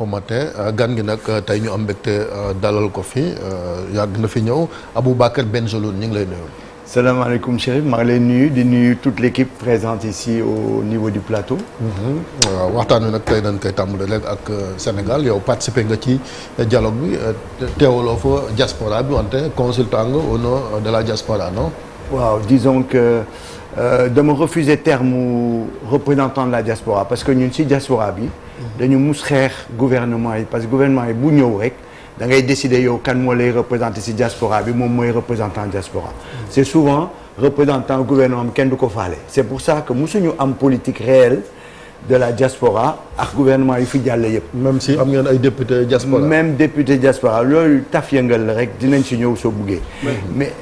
au matin gan gi nag tey ñu am mbégte dalal ko fi yàgg na fi ñëw Aboubacar Bengelloune ñu ngi lay nuyu. salaamaaleykum Chérif maa ngi lay nuyu di nuyu toute l'équipe présente ici au niveau du plateau. waaw waxtaan wi nag tey dañ koy tàmbali rek ak Sénégal yow participé nga ci dialogue bi teewaloo fa diaspora bi wante consultant nga au nom de la diaspora non. waaw disons que dama refuser terme représentant de la diaspora parce que ñun ci diaspora bi. dañu mus xeex gouvernement yi parce que gouvernement yi bu ñëw rek da ngay décider yow kan moo lay représenter ci diaspora bi moom mooy représentant diaspora. c'est souvent représentant gouvernement bi kenn du ko faale. c'est pour ça que musuñu am politique réelle de la diaspora ak gouvernement yi fi jàll yëpp. même si am ngeen ay député diaspora. même député diaspora loolu taf yëngal la rek dinañ ci ñëw soo buggee.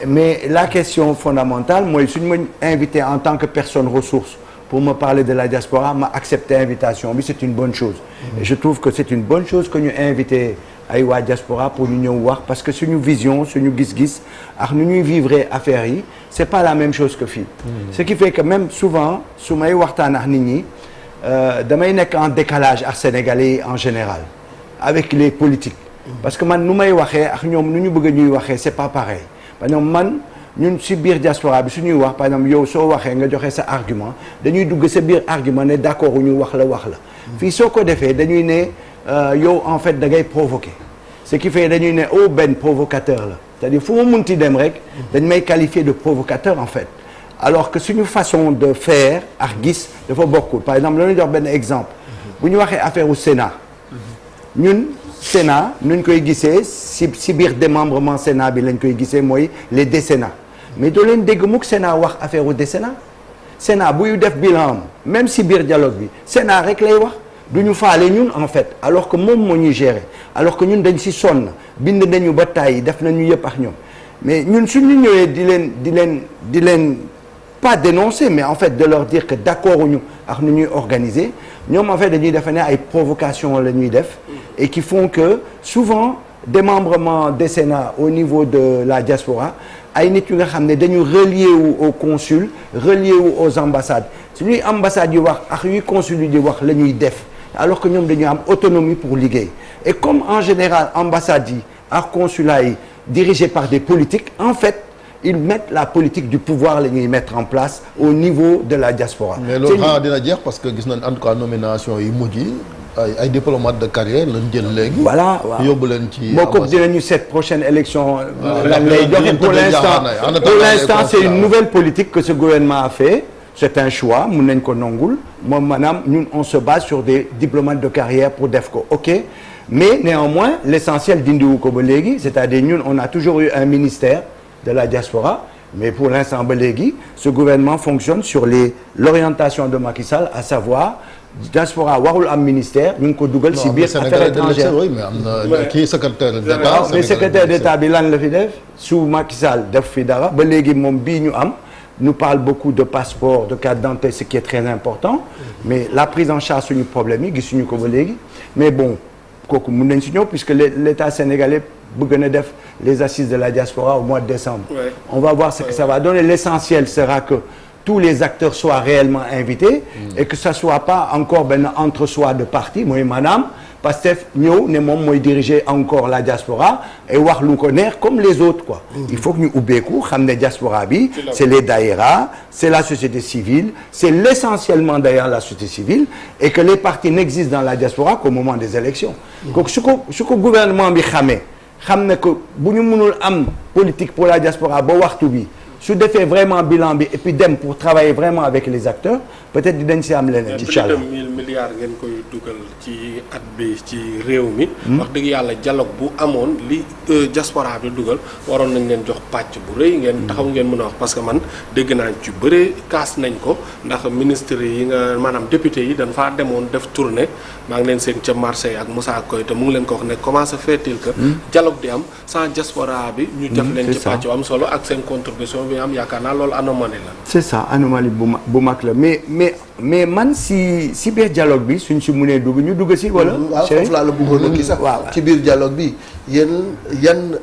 mais la question fondamentale mooy suñu ma invité en tant que personne ressource. pour me parler de la diaspora ma accepté invitation bi c'est une bonne chose. et je trouve que c'est une bonne chose que ñu invité ay waa diaspora pour ñu ñëw wax parce que suñu vision suñu gis-gis ak nu ñuy vivre affaires yi c'est pas la même chose que fii. ce qui fait que même souvent su may waxtaan ak nit ñi damay nekk en décalage ak sénégalais en général avec les politiques. parce que man nu may waxee ak ñoom nu ñu bëgg ñuy waxee c'est pas pareil par exemple man. ñun si biir diaspora bi suñuy wax par exemple yow soo waxee nga joxe sa argument dañuy dugg sa biir argument ne d'accord ñu wax la fii soo ko defee dañuy ne yow en fait da ngay provoquer ce qui fait dañuy ne oh benn provocateur la c'est-à-dire fu ma munti dem rek dañ may qualifier de provocateur en fait alors que suñu façon de faire ak gis dafa bokkul par exemple lañu jox benn exemple bu ñu waxee affaire au Sénat ñun Sénat nuñ koy gisee si biir démembrement Sénat bi lañ koy gisee mooy les décennats mais doo leen dégg mukk Sénat wax affaire u décennat Sénat buy def bilan am même si biir dialogue bi Sénat rek lay wax du ñu faale ñun en fait alors que moom moo ñuy gérer alors que ñun dañ si sonn bind nañu ba tàyyi def nañu yëpp ak ñoom mais ñun suñu ñëwee di leen pas dénoncer mais en fait de leur dire que d'accord uñu ak nu ñuy organiser ñoom en fait dañuy defe ne ay provocation la ñuy def et qui font que souvent démembrement des Sénats au niveau de la diaspora ay nit yu nga xam ne dañu relier wu au consul relier wu aux ambassades suñuy ambassades yi wax ak yuy consul yi di wax la ñuy def alors que ñoom dañu am autonomie pour liggéey et comme en général ambassades yi ak consulats yi dirigés par des politiques en fait ils mettent la politique du pouvoir la ñuy mettre en place au niveau de la diaspora. mais loolu xanaa dina jeex parce que gis nañ en tout cas nomination yi mujj yi ay diplomates de carrière lañ jël léegi. voilà waaw yóbbu leen ci. moo ko dinañu cette prochaine élection. lan lay joxe pour l'instant c'est une nouvelle politique que ce gouvernement a fait. c'est un choix mun nañ ko nongul moom maanaam ñun on se base sur des diplomates de carrière pour def ko ok mais néanmoins l'essentiel dindiwu ko ba léegi c'est-à-dire ñun on a toujours eu un ministère de la diaspora mais pour l'instant ba léegi ce gouvernement fonctionne sur l'orientation de Macky Sall à savoir diaspora warul am ministère ñu ngi ko dugal ci biir affaires étrangères oui mais am na kii secrétaire d'État mais secrétaire d'État bi lan la fi def sous Macky Sall def fi dara ba léegi moom bii ñu am nous parle beaucoup de passeport de carte d'identité ce qui est très important mais la prise en charge suñu problème yi gisuñu ko ba léegi mais bon kooku mën nañ ci ñëw puisque l'État sénégalais bëgg na def les assises de la diaspora au mois de décembre. Ouais. On va voir ce que ça va donner. L'essentiel sera que tous les acteurs soient réellement invités et que ça soit pas encore benn entre-soi de parti mooy maanaam Pastef ñëw ne moom mooy diriger encore la diaspora et wax lu ko neex comme les autres quoi. Il faut que ñu ubbeeku xam ne diaspora bi c'est les daïras, c'est la société civile, c'est l'essentiellement d'ailleurs la société civile et que les partis n'existent dans la diaspora qu'au moment des élections. Donc su ko gouvernement bi xamee xam ne que bu ñu mënul am politique pour la diaspora ba waxtu bi su defee vraiment bilan bi et puis dem pour travailler vraiment avec les acteurs peut-être dinañ si am leneen. incha allah 1000 milliards ngeen koy dugal ci at bi ci réew mi. wax dëgg yàlla dialogue bu amoon li diaspora bi dugal waroon nañ leen jox pàcc bu rëy. ngeen taxaw ngeen mën a wax parce que man dégg naa ci bëre kaas nañ ko ndax ministre yi nga maanaam député yi dañ faa demoon def tournée maa ngi leen seen ca Marseille ak Moussa Koy te mu ngi leen ko wax ne comment se fait-il que. dialogue di am sans diaspora bi. ñu def leen ci pàcc am solo ak seen contribution. am yaakaar naa loolu anomalie la. c'est ça anomalie bu mag la mais man si biir dialogue bi suñ si mënee dugg ñu dugg si wala. waaw foofu laa la bëggoon a kii sax. ci biir dialogue bi yan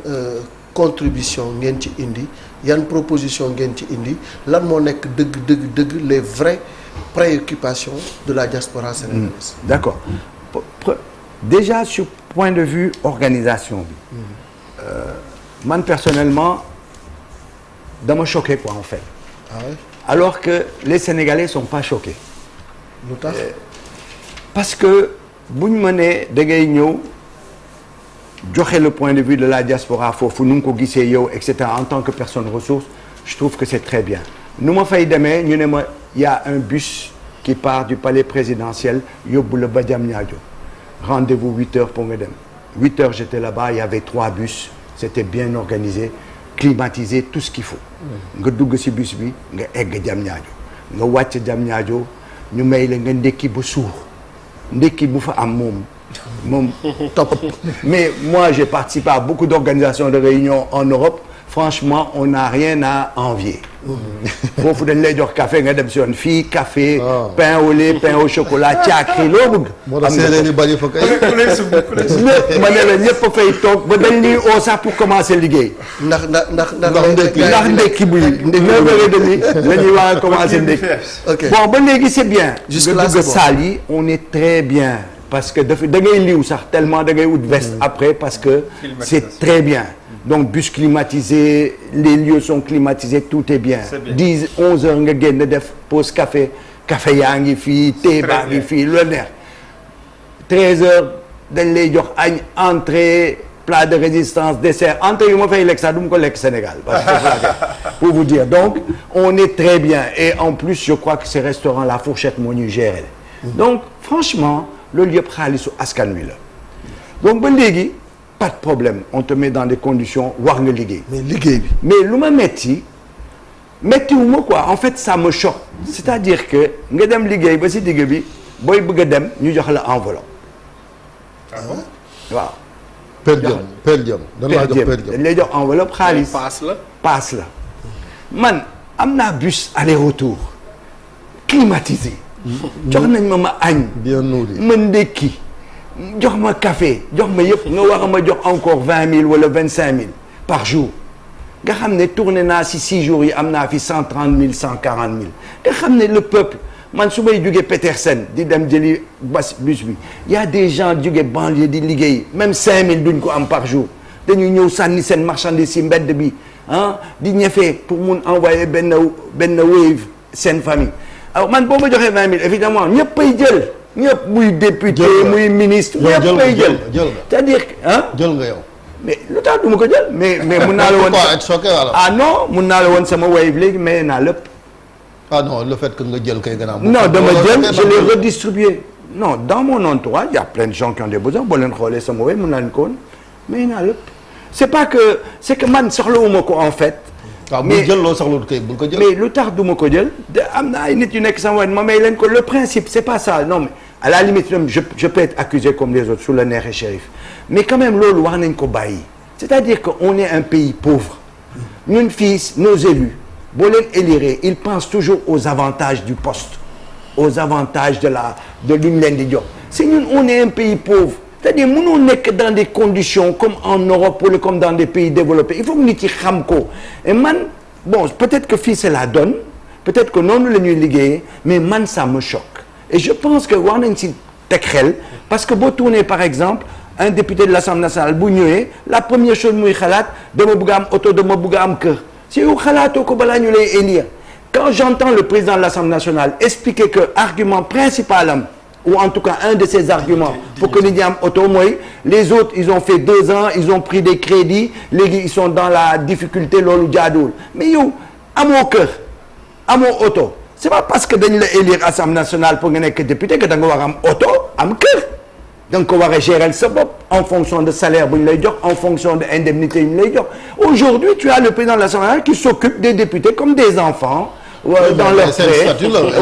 contribution ngeen ci indi yan proposition ngeen ci indi lan moo nekk dëgg les vraies préoccupations de la diaspora sénégalaise. D'accord. déjà sur point de vue organisation bi man personnellement dama choqué quoi en fait. Ah ouais? Alors que les Sénégalais sont pas choqués. lu tax Parce que bu ñu mënee da ngay ñëw joxe le point de vue de la diaspora foofu nu nga ko gisee yow et cetera en tant que personne ressource je trouve que c'est très bien. nu ma fay demee ñu ne ma y a un bus qui part du palais présidentiel yóbbu la ba Diamniadio rendez-vous 8 heures pour nga dem 8 heures j'étais là-bas il y avait 3 bus c'était bien organisé climatisé tout ce qu'il faut nga dugg ci bus bi nga egg Diamniadio nga wàcc Diamniadio ñu may la nga ndekki ba suur ndekki bu fa am moom top mais moi j'ai participé à beaucoup d'organisations de réunions en Europe franchement on n'a rien à envier foofu dañ lay jox café nga dem si yoon fii café pain au lait pain au chocolat caakri loo bëgg moo tax séeréer yi bari fa kay. ñëpp ma ne la ñëpp fay toog ba dañ lii oo sax pour commencer liggéey ndax ndekki buy 9h30 la ñuy war a commencer ndekki ok bon ba léegi c'est bien Jusque nga là, dugg c'est bon. salle yi on est très bien parce que dafa da ngay liw sax tellement da ngay wut veste après parce que c'est très bien donc bus climatisé les lieux sont climatisés tout est bien 10 11 heures nga génn def pause café yaa ngi fii thé baa ngi fii lu neex 13 heures dañ lay jox añ entrée plat de résistance dessert entrée yu ma fay lekk sax du ma ko lekk Sénégal parce que pour vous dire donc on est très bien et en plus je crois que ces restaurants La Fourchette moo ñuy gérer donc franchement loolu yëpp xaalisu askan wi la donc ba léegi pas de problème on te met dans des conditions war nga liggéey mais liggéey bi mais lu ma méttiwuma quoi en fait ça me choque c'est-à-dire que nga dem liggéey ba si digg bi booy bëgg a dem ñu jox la enveloppe waaw per diem dañ laa jox per diem dañ lay jox enveloppe xaalis paas la man am naa bus aller-retour climatisé jox nañ ma añ bien nourri ma ndekki jox ma café jox ma yëpp nga war a ma jox encore 20 000 wala 25 000 par jour nga xam ne tourné naa si 6 jours yi am naa fi 130 000 140 000 nga xam ne le peuple man su may jógee Petersen di dem jëli bus bi y a des gens jóge banlieue di liggéey même 5 000 duñ ko am par jour dañuy ñëw sànni seen marchandise si mbedd bi ah di ñefee pour mun envoyer benn wave seen famille alors man boo ma joxee 20 000 évidemment ñëppay jël ñëpp muy député muy ministre ñëppay jël c'est-à-dire ah jël nga yow mais lu tax du ma ko jël mais mun naa la woon ah non mun naa la woon sama wave léegi mais naa lépp ah non le fait que nga jël kay gën a non dama jël je l'ai redistribué non dans mon entourage il y a plein de gens qui ont des besoins boo leen xoolee sama wave mun naa leen ko woon mais naa lépp c'est que man soxlawuma ko en fait waaw bu jël loo soxla kay bul ko jël mais lu tax du ma ko jël am na ay nit yu nekk sama wet ma may leen ko le principe c'est pas ça non mais à la limite même je peux être accusé comme les autres sous le nerf et shérif mais quand même loolu wax nañ ko bàyyi c'est-à-dire que on est un pays pauvre ñun fii nos élus boo leen élire ils pensent toujours aux avantages du poste aux avantages de lu ñu leen di jox c'est ñun on est un pays pauvre c'est-à-dire mënoo nekk dans des conditions comme en Europe wala comme dans des pays développés il faut que nit yi xam ko et man bon peut-être que fii c'est la donne peut-être que noonu la ñuy liggéeyee mais man ça me choque et je pense que war nañ si teg xel parce que boo tournez par exemple un député de l'Assemblée nationale bu ñëwee la première chose muy xalaat dama bëgg a am oto dama bëgg a am kër si yow xalaatoo ko balaa ñu lay élire quand j'entends le président de l'Assemblée nationale expliquer que argument principal am ou en tout cas un de ces arguments pour que nit ñi am oto mooy les autres ils ont fait 2 ans ils ont pris des crédits léegi ils sont dans la difficulté loolu jaaduwul mais yow amoo kër amoo oto c'est pas parce que dañ la élire Assemblée nationale pour nga nekk député que da nga war a am oto am kër da nga ko war a gérer sa bopp en fonction de salaire bu ñu lay jox en fonction de indemnité yu ñu lay jox aujourd'hui tu as le président de l'Assemblée nationale qui s'occupe des députés comme des enfants dans leur prêt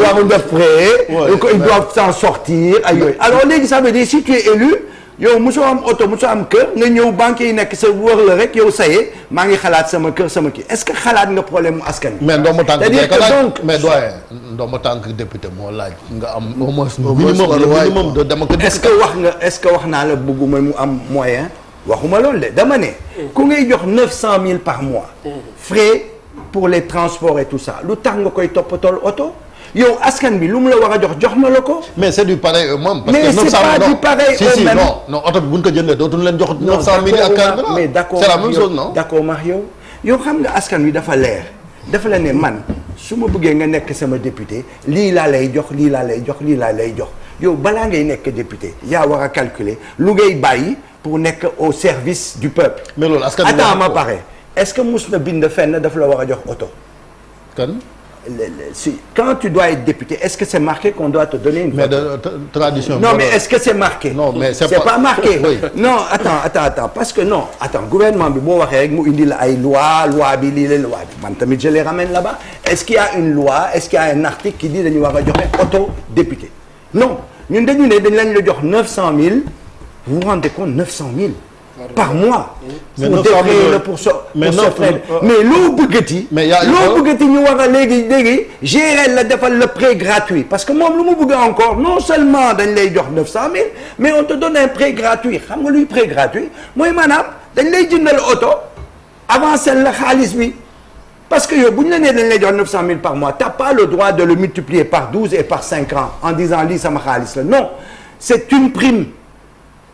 waruñ def prêt ils doivent s'en sortir ak yooyu alors léegi ça veut dire si tu es élu yow mosoo am oto mosoo am kër nga ñëw banque yi nekk sa wër la rek yow saye maa ngi xalaat sama kër sama kii est-ce que xalaat nga problème mu askan mais ndooma tànk c'est-à-dire que donc mais doyen ndooma tànk député moo laaj nga am au moins minimum de dama ko est-ce que wax naa la bëgguma mu am moyen waxuma loolu de dama ne ku ngay jox 900 000 par mois frais pour les transports et tout ça lu tax nga koy toppatool oto yow askan bi lu mu la war a jox na la ko. mais c'est du pareil au même. mais c'est pas du pareil au même. non oto bi bu ñu ko jëndee dootuñu leen jox 900 000 ak carburant. mais d'accord c'est la même chose non. d'accord ma yow xam nga askan wi dafa leer dafa la ne man su ma bëggee nga nekk sama député lii laa lay jox lii laa lay jox lii laa lay jox yow balaa ngay nekk député yaa war a calculer lu ngay bàyyi pour nekk au service du peuple. mais loolu askan attends ma pare est-ce que mus na bind fenn dafa la war a jox oto. kan. Quand tu dois être député, est-ce que c'est marqué qu'on doit te donner une voiture? Mais de tradition. Non, mais est-ce que c'est marqué? Non, mais c'est pas marqué. Oui. Non, attends, parce que non, gouvernement bi boo waxee rek mu indi la ay loi bi lii la loi bi man tamit je les ramène là-bas. Est-ce qu'il y a une loi, est-ce qu'il y a un article qui dit dañu war a joxe auto député? Non, ñun dañu ne dañ leen la jox 900 000. Vous vous rendez compte 900 000 par mois. mais pour mais loo bëggati. loo bëggati ñu war a léegi gérer la defal le prêt gratuit parce que moom lu mu bëgg encore non seulement dañ lay jox 900 000 mais on te donne un prêt gratuit xam nga luy prêt gratuit mooy maanaam dañ lay jëndal oto avancer la xaalis bi parce que yow bu ñu la nee dañ lay jox 900 000 par mois t'as pas le droit de le multiplier par 12 et par 5 ans en disant lii sama xaalis la non c'est une prime.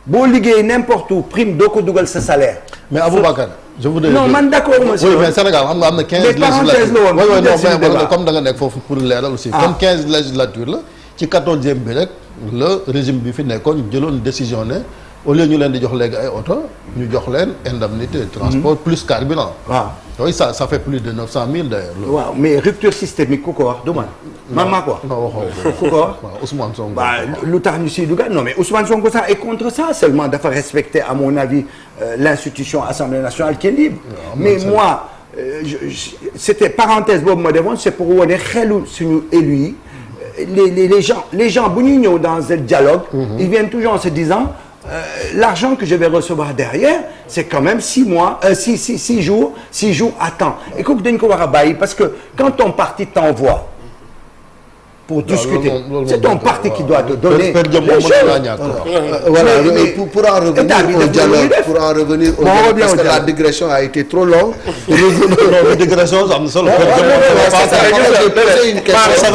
boo liggéey n'importe où prime doo ko dugal sa salaire. mais Aboubacar. je voudrais non man d'accord monsieur. oui mais Sénégal xam nga am na 15 législatures comme da nga nekk foofu pour leeral aussi. comme 15 législatures la ci 14e bi rek le régime bi fi nekkoon jëloon décision ne au lieu ñu leen di jox léegi ay oto ñu jox leen indemnité transport plus carburant. waaw oui ça fait plus de 900 000 d'ailleurs. waaw mais rupture systémique ku ko wax du man. man maa ko wax. non waxoo ku ko wax. waaw Ousmane Sonko. lu tax ñu siy dugal non mais Ousmane Sonko ça est contre ça seulement dafa respecter à mon avis l'institution Assemblée nationale qui est libre. mais moi c'était parenthèse boobu ma defoon c'est pour wane xelu suñu élus yi les gens bu ñuy ñëw dans ce dialogue. ils viennent toujours en se disant. L'argent que je vais recevoir derrière c'est quand même 6 jours à temps et kooku dañ ko war a bàyyi parce que quand ton parti t'envoie pour discuter c'est ton parti qui doit te donner les choses. Voilà pour en revenir au dialogue pour en revenir au dialogue parce que la digression a été trop longue. digression am na solo. j'ai posé une question.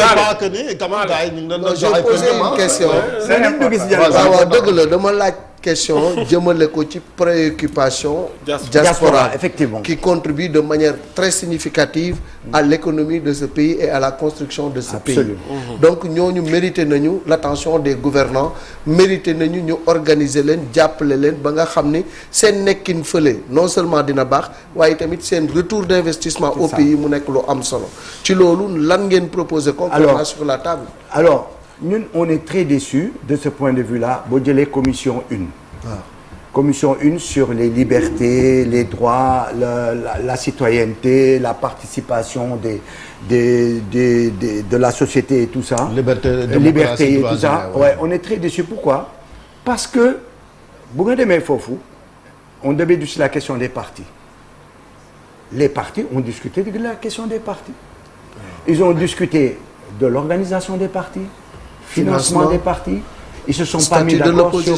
waaw dëgg la dama laaj question jëmale ko ci préoccupation diaspora effectivement qui contribue de manière très significative à l'économie de ce pays et à la construction de ce pays. Donc ñooñu mérité nañu l'attention des gouvernants mérité nañu ñu organiser leen jàppale leen ba nga xam ni seen nekkin fële non seulement dina baax waaye tamit seen retour d'investissement au pays mu nekk lu am solo ci loolu lan ngeen proposer concrètement sur la table. Alors ñun on est très déçus de ce point de vue-là boo jëlee commission 1. Commission 1 sur les libertés, les droits, la citoyenneté, la participation de la société et tout ça. Liberté et tout ça. Ouais, on est très déçus. Pourquoi? Parce que bu nga demee foofu on devait discuter la question des partis. Les partis ont discuté de la question des partis. Ils ont discuté de l'organisation des partis, financement des partis. Ils se sont pas mis d'accord sur.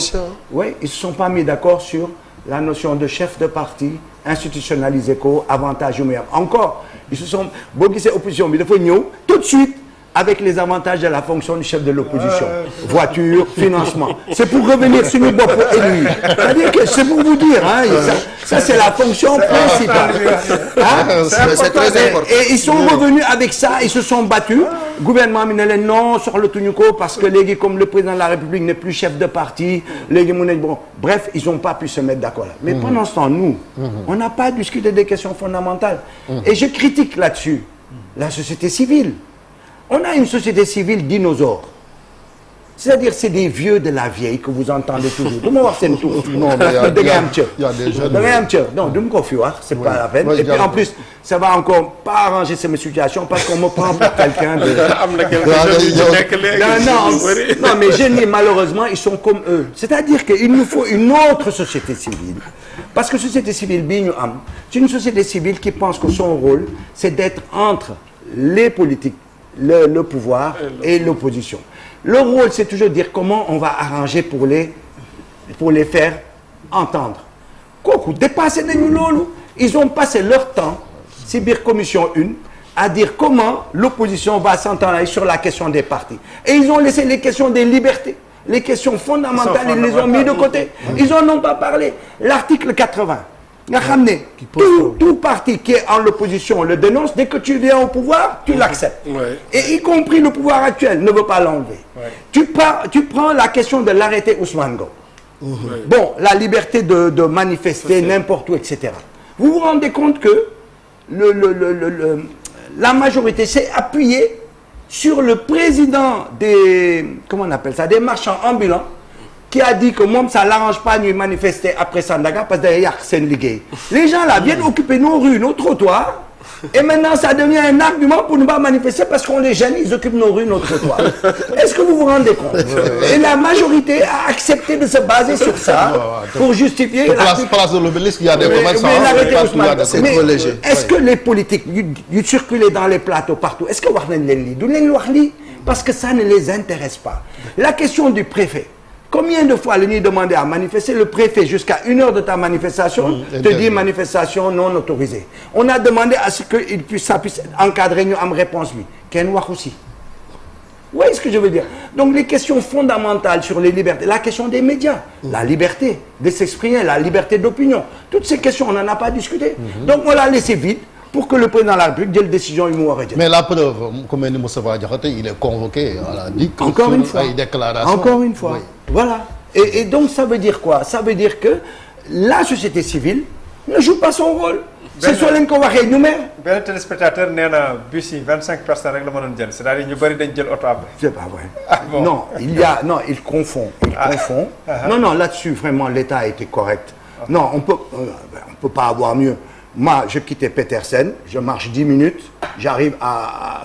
Oui, ils se sont pas mis d'accord sur la notion de chef de parti institutionnalisé ko avantage yu muy am encore ils se sont boo gisee opposition bi dafa ñëw tout de suite avec les avantages de la fonction du chef de l'opposition voiture financement c'est pour revenir sur ñu bopp élu c'est-à-dire que c'est pour vous dire hein ça c'est la fonction principale c'est très important et ils sont revenus avec ça ils se sont battus gouvernement mi ne leen non soxlatuñu ko parce que léegi comme le président de la République n'est plus chef de parti léegi mu ne bon bref ils n'ont pas pu se mettre d'accord là mais pendant ce temps nous on n'a pas discuté des questions fondamentales et je critique là-dessus la société civile. On a une société civile dinosaure. C'est-à-dire c'est des vieux de la vieille que vous entendez toujours. Du ma wax seen tur. Non parce que da ngay am cër. Da ngay am cër. Non du ma ko fi wax. C'est pas la peine. Et puis en plus ça va encore pas arranger cette situation parce qu'on me prend pour quelqu'un de. Non mais jeunes yi malheureusement ils sont comme eux. C'est-à-dire qu'il nous faut une autre société civile. Parce que société civile bii ñu am c'est une société civile qui pense que son rôle c'est d'être entre les politiques. Le pouvoir et l'opposition. Le rôle, c'est toujours dire comment on va arranger pour les faire entendre. Kooku dépassé nañu loolu. Ils ont passé leur temps ci biir commission 1 à dire comment l'opposition va s'entendre sur la question des partis. Et ils ont laissé les questions des libertés, les questions fondamentales, ils les ont mis de côté. Ils en ont pas parlé. L'article 80, nga xam ne tout parti qui est en l'opposition le dénonce, dès que tu viens au pouvoir, tu l'acceptes. Et y compris le pouvoir actuel ne veut pas l'enlever. Tu prends la question de l'arrêté Ousmane Ngom. Bon, la liberté de manifester n'importe où, etc. Vous vous rendez compte que la majorité s'est appuyée sur le président des, comment on appelle ça, des marchands ambulants, qui a dit que moi, ça ne l'arrange pas de manifester après Sandaga parce que derrière, c'est une ligue. Les gens là viennent occuper nos rues, nos trottoirs, et maintenant ça devient un argument pour ne pas manifester parce qu'on les gêne, ils occupent nos rues, nos trottoirs. Est-ce que vous vous rendez compte? Et la majorité a accepté de se baser sur ça pour justifier... Place de l'Obélisque, il y a des commerçants... C'est trop léger. Est-ce que les politiques, ils circulent dans les plateaux partout, est-ce que parce que ça ne les intéresse pas. La question du préfet. Combien de fois le demandé à manifester, le préfet jusqu'à 1 heure de ta manifestation te dit manifestation non autorisée. On a demandé à ce qu'il puisse encadrer nous en réponse lui. Ken wax aussi. Vous voyez ce que je veux dire? Donc les questions fondamentales sur les libertés, la question des médias, la liberté de s'exprimer, la liberté d'opinion, toutes ces questions on n'en a pas discuté. Donc on l'a laissé vide pour que le président de la République ait une décision immédiate. Mais la preuve, comme Moustapha Diakhaté, il est convoqué à la DIC. Encore une fois. Encore une fois. Oui. Voilà. Et donc ça veut dire quoi? Ça veut dire que la société civile ne joue pas son rôle. C'est ce que nous avons nous-mêmes. Ben téléspectateur nee na bus yi 25 personnes rek la mënoon jël, c'est-à-dire ñu bari dañ jël auto après. C'est pas vrai. Bon. Non, il confond. Non, là-dessus vraiment l'État a été correct. Non, on peut pas avoir mieux. Moi, je quittais Petersen, je marche 10 minutes, j'arrive à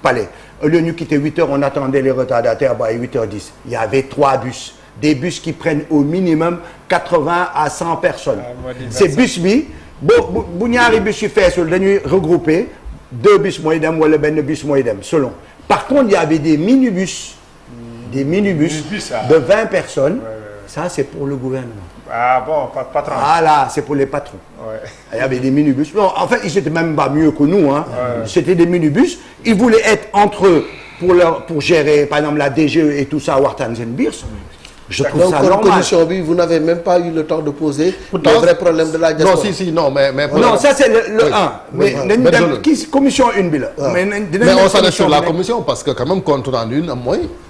Palais. Au lieu de nous quitter 8 heures, on attendait les retardataires à 8h10. Il y avait 3 bus. Des bus qui prennent au minimum 80 à 100 personnes. Ces bus, ñaari bus yu feesul dañuy regrouper 2 bus mooy dem wala benn bus mooy dem selon. Par contre, il y avait des minibus. Des minibus de 20 personnes. Ça, c'est pour le gouvernement. Ah bon, patron. Ah là, c'est pour les patrons. Il y avait des minibus. Non, en fait, ils n'étaient même pas mieux que nous. Hein. C'était des minibus. Ils voulaient être entre eux pour gérer, par exemple, la DGE et tout ça à Wartanzenbirs. Je trouve ça normal. Commission, vous n'avez même pas eu le temps de poser le vrai problème de la diaspora. Non, mais non, ça c'est le 1. Mais commission 1 bi la. Mais on s'arrête sur la commission parce que quand même, compte rendu,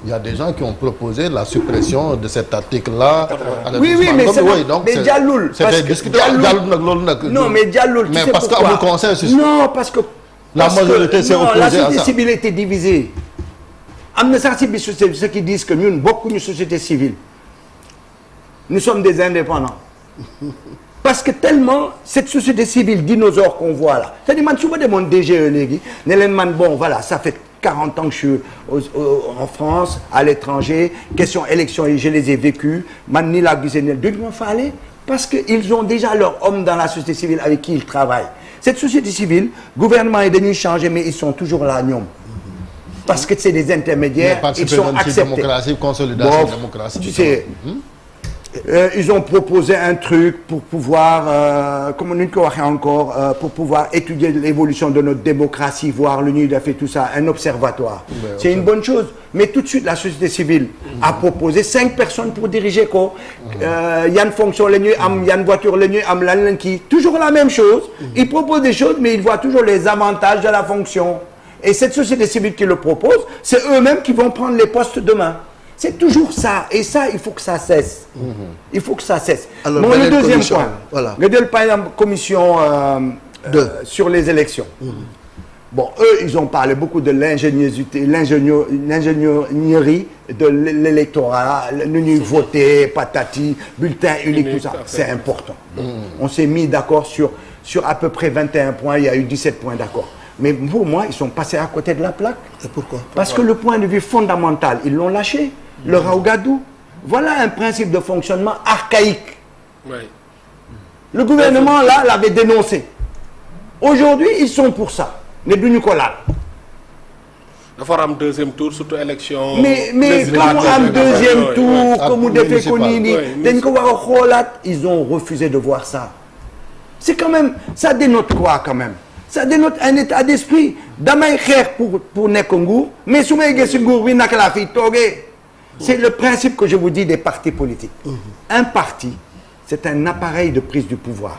il y a des gens qui ont proposé la suppression de cet article-là. Oui, mais c'est Dialloul. C'était discuté. Non, mais Dialloul, mais parce qu'il y a un consensus. Non, parce que la majorité s'est opposée à ça. La société civile était divisée. Ceux qui disent que nous, beaucoup de société civile, nous sommes des indépendants. Parce que tellement, cette société civile dinosaure qu'on voit là, c'est-à-dire, je suis de mon DGE, bon, voilà, ça fait 40 ans que je suis en France, à l'étranger, question élection, je les ai vécues, ni la fallait, parce qu'ils ont déjà leurs hommes dans la société civile avec qui ils travaillent. Cette société civile, le gouvernement est venu changer, mais ils sont toujours là, parce que c'est des intermédiaires, ils sont acceptés. Démocratie, consolidation, démocratie. Tu sais, ils ont proposé un truc pour pouvoir, comme on dit encore, pour pouvoir étudier l'évolution de notre démocratie, voir l'UNID a fait tout ça, un observatoire. C'est une bonne chose. Mais tout de suite, la société civile a proposé 5 personnes pour diriger quoi. Il y a une fonction, il y a une voiture, toujours la même chose. Ils proposent des choses, mais ils voient toujours les avantages de la fonction. Et cette société civile qui le propose, c'est eux-mêmes qui vont prendre les postes demain. C'est toujours ça. Et ça, il faut que ça cesse. Il faut que ça cesse. Alors, bon, le deuxième point. Voilà. Par exemple, commission sur les élections. Bon, eux, ils ont parlé beaucoup de l'ingénierie, de l'électorat, nous voter, patati, bulletin unique, tout ça. C'est important. On s'est mis d'accord sur à peu près 21 points. Il y a eu 17 points d'accord. Mais pour moi, ils sont passés à côté de la plaque. Et pourquoi? Parce que le point de vue fondamental, ils l'ont lâché. Le Raougadou. Voilà un principe de fonctionnement archaïque. Le gouvernement, là, l'avait dénoncé. Aujourd'hui, ils sont pour ça. Les Dunikola. Il faut un deuxième tour, surtout élection. Mais comme un deuxième tour, comme vous devez connaître, ils ont refusé de voir ça. C'est quand même, ça dénote quoi quand même? ça dénote un état d'esprit damay xeex pour nekk nguur mais su may gis si nguur bi naka laa fiy toogee. C'est le principe que je vous dis des partis politiques. Un parti c'est un appareil de prise du pouvoir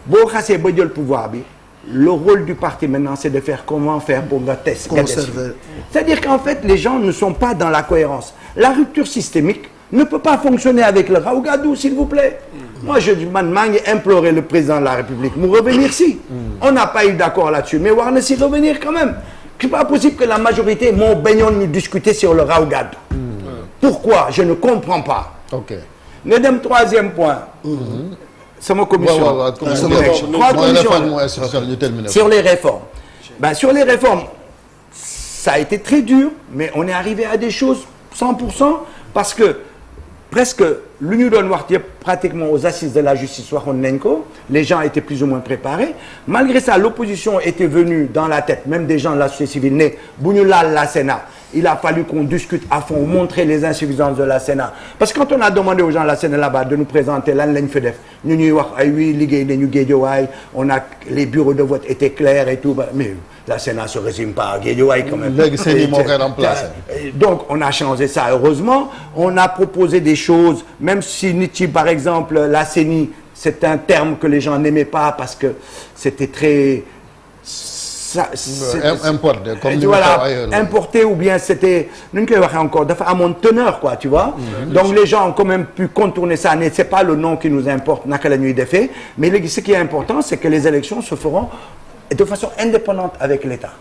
boo xasee ba jël pouvoir bi le rôle du parti maintenant c'est de faire comment faire pour nga conserver. C'est-à-dire qu'en fait les gens ne sont pas dans la cohérence. La rupture systémique ne peut pas fonctionner avec le raw gadou s'il vous plaît. Moi je maa ngi implorer le président de la République mu revenir si. On n'a pas eu d'accord là-dessus mais war na si revenir quand même. C'est pas possible que la majorité moo bañoon ñu discuter sur le raw gadou. Pourquoi? Je ne comprends pas. OK. nga dem troisième point. sama commission. Sur les réformes. Sur les réformes ça a été très dur mais on est arrivé à des choses 100% parce que presque lu ñu doon wax yëpp pratiquement aux assises de la justice waxoon nañ ko les gens étaient plus ou moins préparés malgré ça l'opposition était venue dans la tête même des gens de la société civile ne bu ñu laal la Sénat il a fallu qu'on discute à fond montrer les insuffisances de la Sénat parce que quand on a demandé aux gens de la Sénat là-bas de nous présenter lan lañ fi def ñu ñuy wax ay oui liggéey nañu Guédiawaye on a les bureaux de vote étaient clairs et tout mais la Sénat se résume pas à Guédiawaye quand même. Léegi CENI moo koy remplacer. Donc on a changé ça heureusement on a proposé des choses même si nit yi par exemple la CENI c'est un terme que les gens n'aimaient pas parce que c'était très importé comme voilà importé ou bien c'était nu ñu koy waxee encore dafa amoon teneur quoi tu vois. Donc les gens ont quand même pu contourner ça ne c'est pas le nom qui nous importe naka la ñuy defee mais léegi ce qui est important c'est que les élections se feront de façon indépendante avec l'État.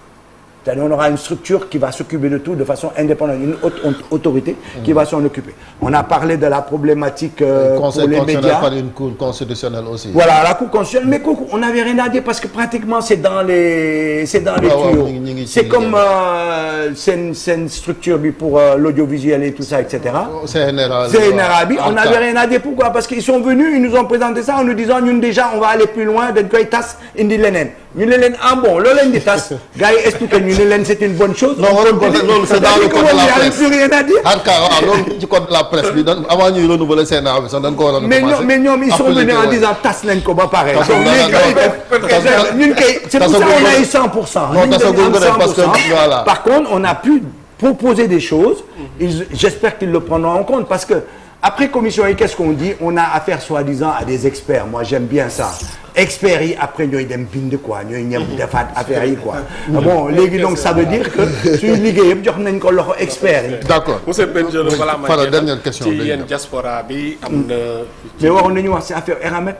C'est-à-dire on aura une structure qui va s'occuper de tout de façon indépendante, une haute autorité qui va s'en occuper. On a parlé de la problématique pour les médias. Par une cour constitutionnelle aussi. Voilà, la cour constitutionnelle, mais on n'avait rien à dire parce que pratiquement c'est dans les tuyaux. C'est comme c'est une structure pour l'audiovisuel et tout ça, etc. CNRA, on n'avait rien à dire. Pourquoi? Parce qu'ils sont venus, ils nous ont présenté ça en nous disant ñun déjà on va aller plus loin dañ koy tas indi leneen. ñu ne leen ah bon loolu leen di tas gars yi expliqué ñu ne leen c'est une bonne chose. non loolu c'est dans le code de la presse. plus rien à dire. en tout cas waaw loolu ci code de la presse bi avant ñuy renouveler Sénat bi sax dañ ko waroon a commencer. mais ñoom ils sont venus en disant tas nañ ko ba pare. ñun kay c'est pour ça on a eu 100%. non tasagul nga def parce que voilà. Par contre on a pu proposer des choses. J'espère qu'ils le prendront en compte parce que après commission yi qu'est-ce qu'on dit on a affaire soi-disant à des experts moi j'aime bien ça. Experts yi après ñooy dem bind quoi ñooy ñem defaat affaire yi quoi bon léegi donc ça veut dire que suñu liggéey yëpp jox nañ ko loxo experts yi. D'accord monsieur Bengello voilà ma dernière question ci yéen diaspora bi am na. mais waroon nañu wax ci affaire Eramet.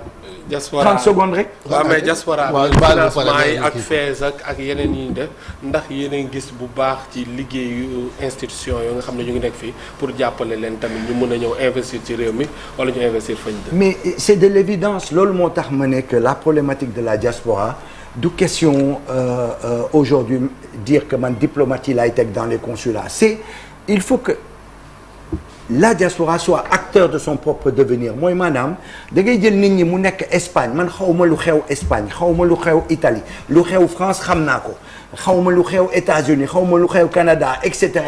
diaspora 30 secondes rek. waaw mais diaspora bi financement yi ak FAISE ak yeneen yi def ndax yéen a ngi gis bu baax ci liggéeyu institution yoo nga xam ne ñu ngi nekk fii pour jàppale leen tamit ñu mën a ñëw investir ci réew mi wala ñu investir fañ dëkk. mais c'est de l'évidence loolu moo tax ma ne que la problématique de la diaspora du question aujourd'hui dire que man diplomate yi laay teg dans les consulats c'est il faut que la diaspora soit acteur de son propre devenir mooy maanaam da ngay jël nit ñi mu nekk Espagne man xawma lu xew Espagne xawma lu xew Italie lu xew France xam naa ko xawma lu xew États-Unis xawma lu xew Canada et cetera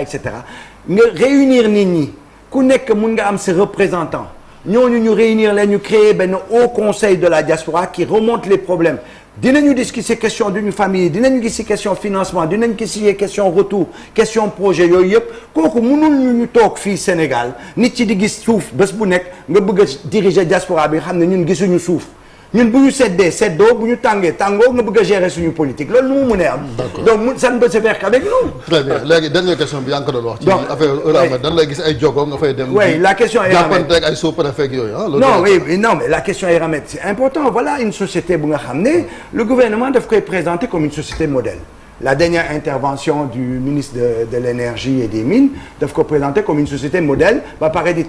nga réunir nit ñi ku nekk mun nga am ses représentants ñooñu ñu réunir leen ñu créer benn haut conseil de la diaspora qui remonte les problèmes dinañu discuter question d'une famille dinañu gis ci question financement dinañu gis ci question retour question projet yooyu yëpp kooku mënul ñu toog fii Sénégal nit ci di gis suuf bés bu nekk nga bëgg a diriger diaspora bi xam ne ñun gisuñu suuf ñun bu ñu seddoo bu ñu tàngoo nga bëgg a gérer suñu politique loolu nu mu mënee am. donc ça ne peut se faire qu'avec nous. très bien léegi dernière question bi yaa ngi ko doon wax. ci affaire Eramet dañ lay gis ay jogo nga fay dem. oui la question Eramet jàppante ak ay sous-préfet yooyu ah. non mais la question Eramet c'est important voilà une société bu nga xam ne le gouvernement daf koy présenter comme une société modèle. La dernière intervention du ministre de l'énergie et des mines daf ko présenter comme une société modèle ba pare di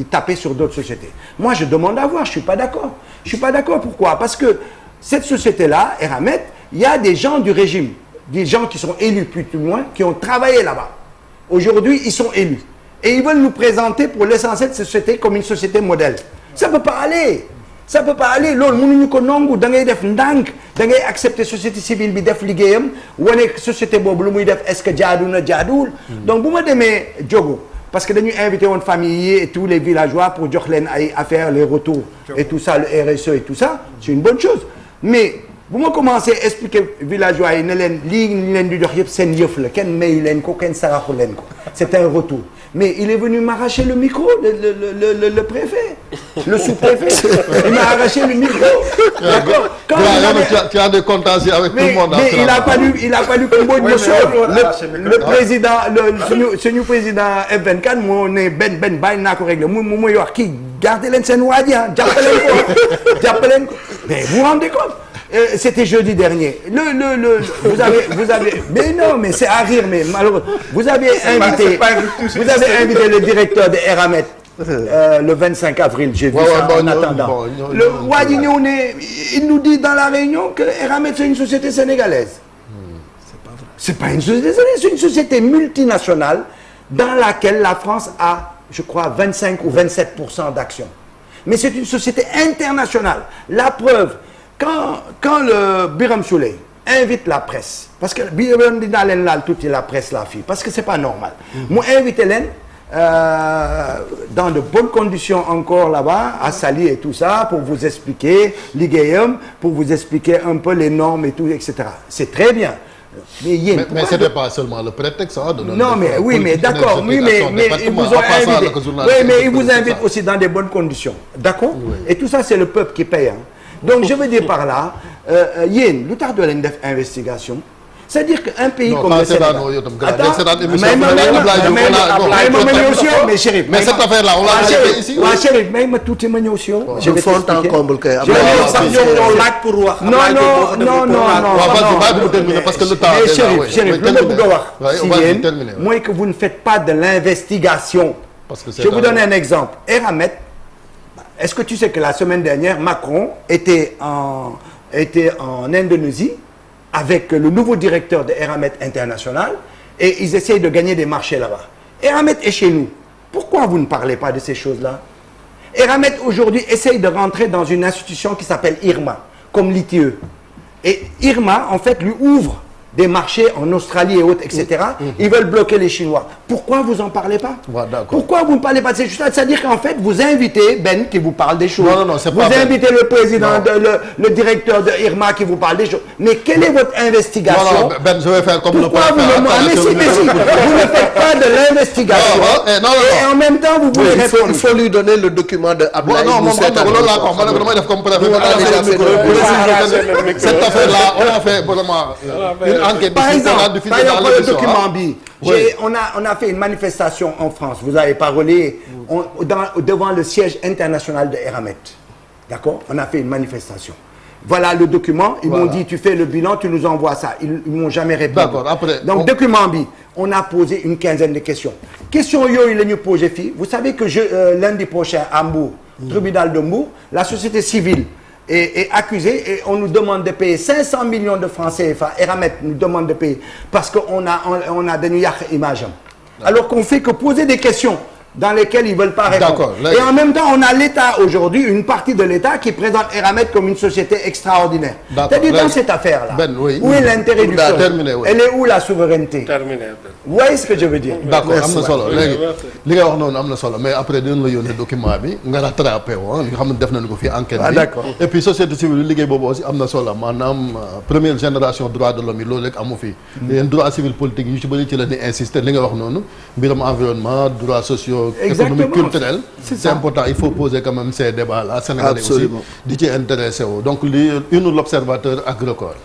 taper sur d'autres sociétés. Moi je demande à voir, je suis pas d'accord. Pourquoi? Parce que cette société-là, Eramet, il y a des gens du régime, des gens qui sont élus plus ou moins, qui ont travaillé là-bas. Aujourd'hui, ils sont élus et ils veulent nous présenter pour l'essentiel cette société comme une société modèle. Ça peut pas aller loolu mënuñu ko nangu da ngay def ndànk da ngay accepter société civile bi def liggéeyam wane société boobu lu muy def est-ce que jaadu na jaaduwul. donc bu ma demee Diogo parce que dañuy invité woon famille yi et tous les villageois pour jox leen ay affaires les retours et tout ça le RSE et tout ça c'est une bonne chose mais bu ma commencé expliquer villageois yi ne leen lii ñu leen di jox yëpp seen yëf la kenn mayu leen ko kenn saraxu leen ko c'est un retour mais il est venu m'arracher le micro le préfet le sous-préfet il m'a arraché le micro d'accord quand tu as des contentieux avec tout le monde mais il a fallu que Mbodj me sauve le président suñu président F24 moo ne benn bàyyi naa ko régler muy wax kii garder leen seen waa ji jàppaleen ko mais vous vous rendez compte c'était jeudi dernier vous avez mais non mais c'est à rire mais malheureusement vous avez invité le directeur de Eramet le 25 avril j'ai vu ça en attendant le waa ji ñëw ne il nous dit dans la réunion que Eramet c'est une société sénégalaise c'est pas une société sénégalaise, c'est une société multinationale dans laquelle la France a je crois 25 ou 27% d'actions mais c'est une société internationale la preuve quand le Birame Souleye invite la presse parce que Birame dinaa leen laal tuuti la presse la fii parce que c'est pas normal mu invité leen dans de bonnes conditions encore là-bas à Saly et tout ça pour vous expliquer liggéeyam pour vous expliquer un peu les normes et tout etc c'est très bien mais yéen mais c'était pas seulement le prétexte non mais oui mais d'accord oui mais ils vous ont invité oui mais ils vous invitent aussi dans des bonnes conditions d'accord et tout ça c'est le peuple qui paye donc je veux dire par là yéen lu tax doo leen def investigation c'est-à-dire qu'un pays comme le Sénégal mais Chérif mais cette affaire là on l'a traité ici waaw Chérif may ma tuuti ma ñëw si yow je vais t'expliquer parce que le temps Chérif lu ma bëgg a wax si yéen mooy que vous ne faites pas de l'investigation je vous donne un exemple Eramet est-ce que tu sais que la semaine dernière Macron était en Indonésie avec le nouveau directeur de Eramet International et ils essayent de gagner des marchés là-bas. Eramet est chez nous. Pourquoi vous ne parlez pas de ces choses-là? Eramet aujourd'hui essaye de rentrer dans une institution qui s'appelle IRMA, comme l'ITE. Et IRMA, en fait, lui ouvre des marchés en Australie et autres, etc. Ils veulent bloquer les Chinois. Pourquoi vous en parlez pas? Pourquoi vous ne parlez pas de ces choses? C'est-à-dire qu'en fait, vous invitez Ben qui vous parle des choses. Non, c'est pas vous invitez le président, le directeur de IRMA qui vous parle des choses. Mais quelle est votre investigation? Non, Ben, je vais faire comme pourquoi le préfet. vous ne faites pas de l'investigation. Et en même temps, vous voulez répondre. Il faut lui donner le document de Ablaye. Cette affaire-là, on a fait vraiment enquête. Par exemple, le document bi, on a fait une manifestation en France, vous n'avez pas relayé, devant le siège international de Eramet. D'accord? On a fait une manifestation. Voilà le document, ils m'ont dit tu fais le bilan, tu nous envoies ça. Ils ne m'ont jamais répondu. D'accord, après. Donc, document bi, on a posé une quinzaine de questions. Question yooyu la ñu posé fii, vous savez que lundi prochain à Mbour, tribunal de Mbour, la société civile est accusé et on nous demande de payer 500 millions de francs CFA. Eramet nous demande de payer parce qu'on a dañu yàq image am. Alors qu'on fait que poser des questions dans lesquelles ils veulent pas répondre. Et en même temps, on a l'État aujourd'hui, une partie de l'État qui présente Eramet comme une société extraordinaire. C'est-à-dire dans cette affaire-là, où est l'intérêt du peuple? Elle est où la souveraineté? Vous voyez ce que je veux dire? D'accord, am na solo léegi li nga wax noonu am na solo mais après dinañ la yónnee document bi nga rattrapé wo nga xam ne def nañu ko fii enquête bi. D'accord. Et puis société civile liggéey boobu aussi am na solo maanaam première génération droit de l'homme yi loolu rek amu fi. yéen droit civil politique yu ci bëri ci la ñuy insister li nga wax noonu mbiram environnement droits sociaux. économique culturel. C'est important il faut poser quand même ces débats là. Sénégalais aussi di ci intéressé wu donc li une l'observateur ak Record.